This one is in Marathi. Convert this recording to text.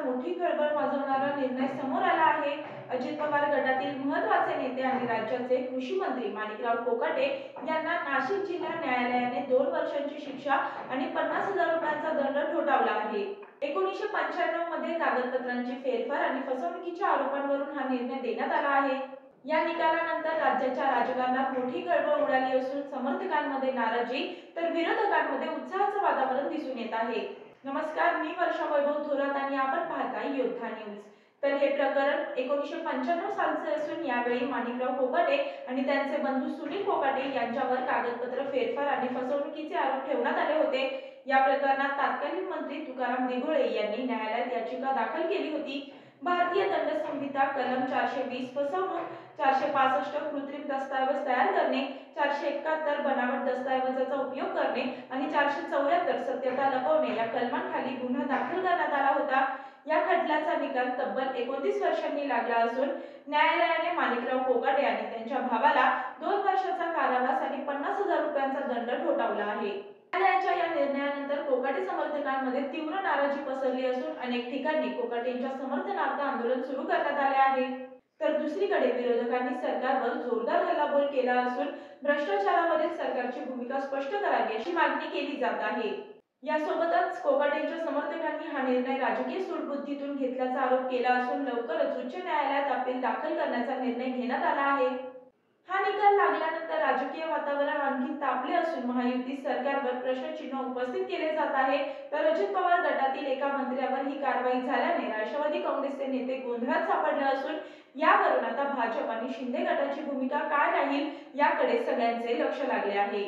मोठी खळबळ माजवणारा निर्णय समोर आला आहे। अजित पवार गटातील महत्त्वाचे नेते आणि राज्याचे कृषी मंत्री माणिकराव कोकाटे यांना नाशिक जिल्हा न्यायालयाने 2 वर्षांची शिक्षा आणि 50,000 रुपयांचा दंड ठोठावला आहे। 1995 मध्ये कागदपत्रांची फेरफार आणि फसवणुकीच्या आरोपांवरून हा निर्णय देण्यात आला आहे। या निकालानंतर राज्याच्या राजकारणात मोठी खळबळ उडाली असून समर्थकांमध्ये नाराजी तर विरोधकांमध्ये उत्साहाचं वातावरण दिसून येत आहे। नमस्कार, मी वर्षा वैभव थोरात आणि आपण पाहताय योद्धा न्यूज। तर हे प्रकरण 1995 सालचे असून यावेळी माणिकराव कोकाटे आणि त्यांचे बंधू सुनील कोकाटे यांच्यावर कागदपत्र फेरफार आणि फसवणुकीचे आरोप ठेवण्यात आले होते। या प्रकरणात तत्कालीन मंत्री तुकाराम दिघोळे यांनी न्यायालयात याचिका दाखल केली होती। भारतीय दंड संहिता कलम 420 फसवणूक, 465 कृत्रिम दस्तऐवज तयार करणे, 471 बनावट दस्तऐवजाचा उपयोग करणे आणि 474 सत्यता लपवणे या कलमांखाली गुन्हा दाखल करण्यात आला होता। या खटल्याचा निकाल तब्बल 29 वर्षांनी लागला असून न्यायालयाने माणिकराव कोकाटे आणि त्यांच्या भावाला 2 वर्षाचा कारावास आणि 50,000 रुपयांचा दंड ठोठावला आहे। न्यायालयाच्या या निर्णयानंतर कोकाटे समर्थकांमध्ये तीव्र नाराजी पसरली असून अनेक ठिकाणी कोकाटेंच्या समर्थनार्थ आंदोलन सुरू करण्यात आले आहे। तर दुसरीकडे विरोधकांनी सरकारवर जोरदार हल्लाबोल केला असून भ्रष्टाचारावरील सरकारची भूमिका स्पष्ट करावी अशी मागणी केली जात आहे। यासोबतच कोकाटेंच्या समर्थकांनी हा निर्णय राजकीय सूडबुद्धीतून घेतल्याचा आरोप केला असून लवकरच उच्च न्यायालयात अपील दाखल करण्याचा निर्णय घेण्यात आला आहे। हा निकाल लागल्यानंतर राजकीय वातावरण आणखी तापले असून महायुती सरकारवर प्रश्नचिन्ह उपस्थित केले जात आहे। तर अजित पवार गटातील एका मंत्र्यावर ही कारवाई झाल्याने राष्ट्रवादी काँग्रेसचे नेते गोंधळात सापडले असून यावरून आता भाजप आणि शिंदे गटाची भूमिका काय राहील याकडे सगळ्यांचे लक्ष लागले आहे।